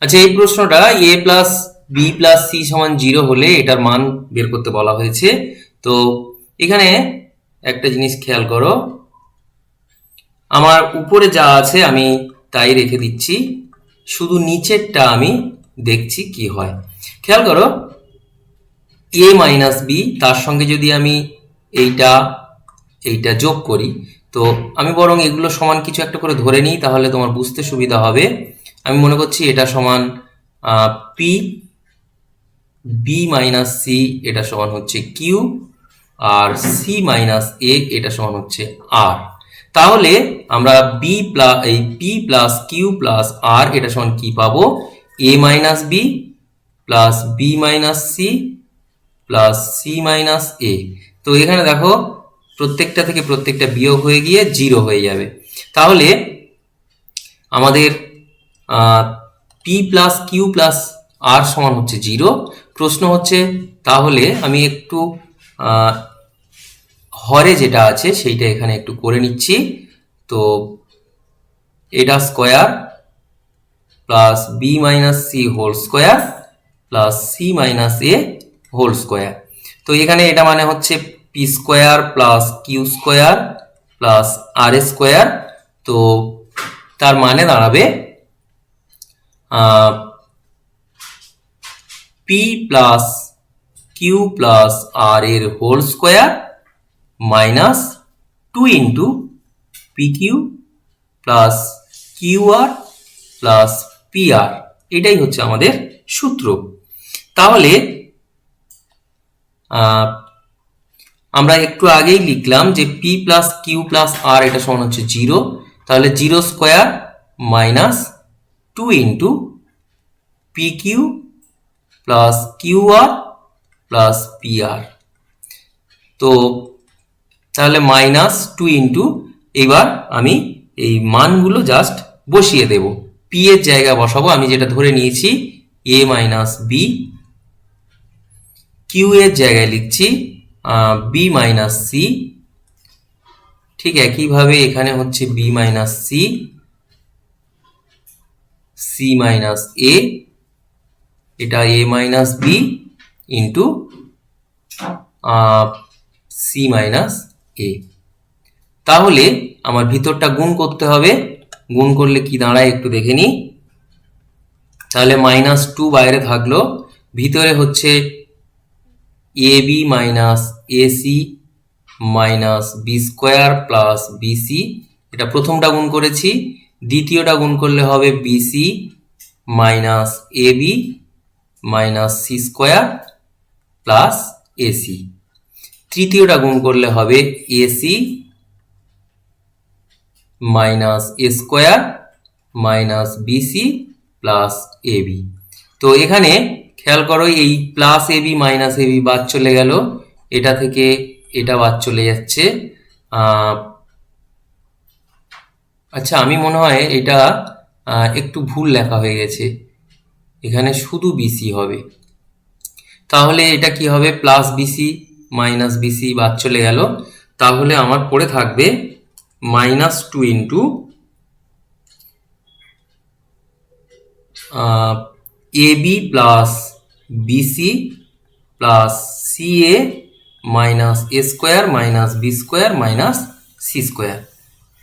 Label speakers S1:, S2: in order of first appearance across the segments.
S1: আচ্ছা, এই প্রশ্নটা এ প্লাস বি প্লাস সি সমান 0 হলে এটার মান বের করতে বলা হয়েছে। তো এখানে একটা জিনিস খেয়াল করো, আমার উপরে যা আছে আমি তাই রেখে দিচ্ছি, শুধু নিচেরটা আমি দেখছি কি হয়। খেয়াল করো, এ মাইনাস বি, তার সঙ্গে যদি আমি এইটা এইটা যোগ করি, তো আমি বরং এগুলো সমান কিছু একটা করে ধরে নিই, তাহলে তোমার বুঝতে সুবিধা হবে। আমি মনে করছি এটা সমান পি, বি মাইনাস সি এটা সমান হচ্ছে কিউ, আর সি মাইনাস এ এটা সমান হচ্ছে আর। তাহলে আমরা বি প্লাস এই P plus Q plus R এটা সমান কি পাবো? A minus B plus B minus C plus C minus A. তো এখানে দেখো, প্রত্যেকটা থেকে প্রত্যেকটা বিয়োগ হয়ে গিয়ে 0 হয়ে যাবে। তাহলে আমাদের পি প্লাস কিউ প্লাস আর সমান হচ্ছে 0। প্রশ্ন হচ্ছে, তাহলে আমি একটু হরে যেটা আছে সেইটা এখানে একটু করে নিচ্ছি। তো এটা square plus B minus C whole square plus C minus A whole square. তো এখানে এটা মানে হচ্ছে P square plus Q square plus R square. তো তার মানে দাঁড়াবে P plus Q plus R এর whole square minus 2 into P Q plus Q R plus P R. এটাই হচ্ছে আমাদের সূত্র। তাহলে আমরা একটু আগেই লিখলাম যে P plus Q plus R এটা সমান হচ্ছে 0। তাহলে 0 square minus 2 into P Q plus Q R plus P R. তো তাহলে মাইনাস 2 ইন্টু, এবার আমি এই মানগুলো জাস্ট বসিয়ে দেব, পি এর জায়গা বসাবো। আমি যেটা ধরে নিয়েছি এ মাইনাস বি, কিউ এর জায়গায় লিখছি বি মাইনাস সি, ঠিক একইভাবে এখানে হচ্ছে B minus C, C minus A, এটা A minus B into C minus A. তাহলে আমার ভিতরটা গুণ করতে হবে। গুণ করলে কি দাঁড়ায় একটু দেখে নিই। তাহলে -2 বাইরে থাকলো, ভিতরে হচ্ছে A B minus AC minus B square plus BC, এটা প্রথমটা গুণ করেছি। দ্বিতীয়টা গুণ করলে হবে BC minus A B minus C square plus AC. তৃতীয়টা গুণ করলে হবে AC minus A square minus BC plus AB. তো এখানে খেয়াল করো, এই প্লাস এবি মাইনাস এবি বাদ চলে গেল, এটা থেকে এটা বাদ চলে যাচ্ছে। আচ্ছা, আমি মনে হয় এটা একটু ভুল লেখা হয়ে গেছে, এখানে শুধু বিসি হবে। তাহলে এটা কি হবে? প্লাস বিসি মাইনাস বিসি বাদ চলে গেল, তাহলে আমার পড়ে থাকবে -2 into A B plus BC plus C A minus A square minus B square minus C square.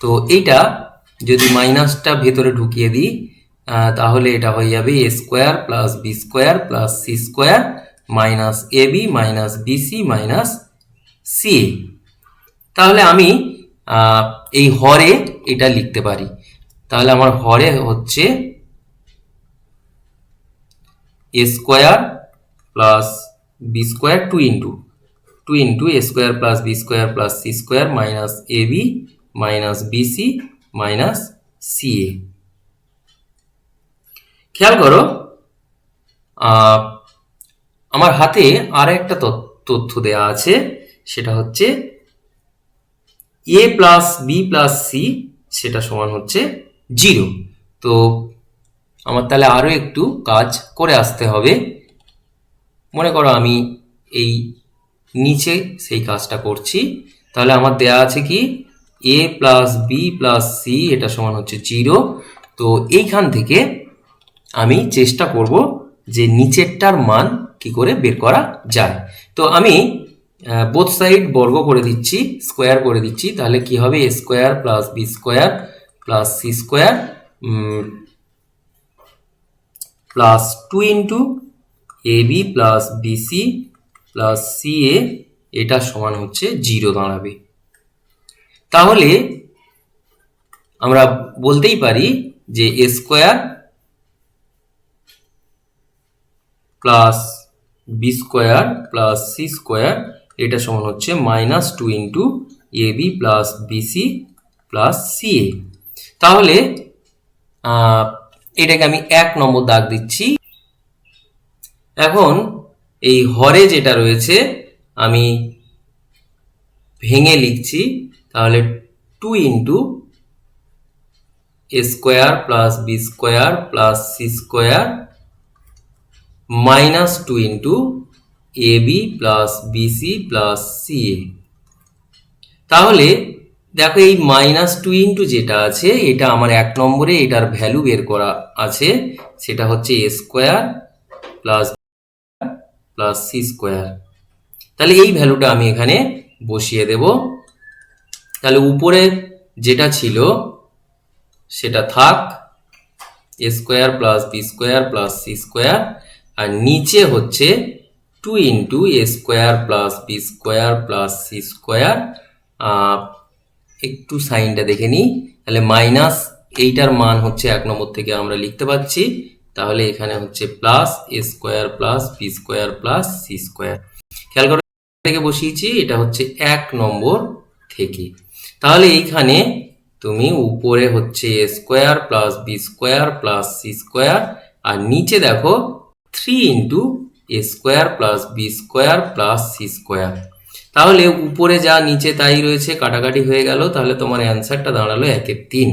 S1: তো এইটা যদি মাইনাসটা ভেতরে ঢুকিয়ে দিই, তাহলে এটা হয়ে যাবে A square plus B square plus C square minus A B minus BC minus C A. তাহলে আমি এই হরে এটা লিখতে পারি। তাহলে আমার হরে হচ্ছে A square plus B square 2 into A square plus B square plus C square minus A B minus BC minus C A. খেয়াল করো, আমার হাতে আর একটা তথ্য দেয়া আছে, সেটা হচ্ছে এ প্লাস বি প্লাস সি সেটা সমান হচ্ছে 0। তো আমার তাহলে আরো একটু কাজ করে আসতে হবে। মনে করো আমি এই নিচে সেই কাজটা করছি। তাহলে আমার দেয়া আছে কি, এ প্লাস বি প্লাস সি এটা সমান হচ্ছে 0। তো এইখান থেকে আমি চেষ্টা করব যে নিচেরটার মান কি করে বের করা যায়। তো আমি বোথ সাইড বর্গ করে দিচ্ছি, স্কোয়ার করে দিচ্ছি। তাহলে কি হবে, A square plus B square plus C square plus 2 into A B plus BC plus C A, এটা সমান হচ্ছে 0 দাঁড়াবে। তাহলে আমরা বলতেই পারি যে A square plus B square plus C square এটা সমান হচ্ছে -2 into A B plus BC plus C A. তাহলে এটাকে আমি 1 নম্বর দাগ দিচ্ছি। এখন এই হরে যেটা রয়েছে আমি ভেঙে লিখছি। তাহলে 2 into A square plus B square plus C square -2 into A B plus BC plus C A. তাহলে দেখো এই -2 ইন্টু যেটা আছে এটা আমার 1 নম্বরে এটার ভ্যালু বের করা আছে, সেটা হচ্ছে A square plus plus C square. তাহলে এই ভ্যালুটা আমি এখানে বসিয়ে দেব। তাহলে উপরে যেটা ছিল সেটা থাক, A square plus B square plus C square, আর নিচে হচ্ছে 2 into A square plus B square plus C square. একটু সাইনটা দেখে নিই। তাহলে মাইনাস এইটার মান হচ্ছে 1 নম্বর থেকে আমরা লিখতে পাচ্ছি। তাহলে এখানে হচ্ছে plus A square plus B square plus C square. খেয়াল করে থেকে বসিয়েছি, এটা হচ্ছে 1 নম্বর থেকে। তাহলে এইখানে তুমি উপরে হচ্ছে A square plus B square plus C square, আর নিচে দেখো 3 into A square plus B square plus C square. তাহলে উপরে যা নিচে তাই রয়েছে, কাটাকাটি হয়ে গেল। তাহলে তোমার অ্যান্সারটা দাঁড়ালো 1/3।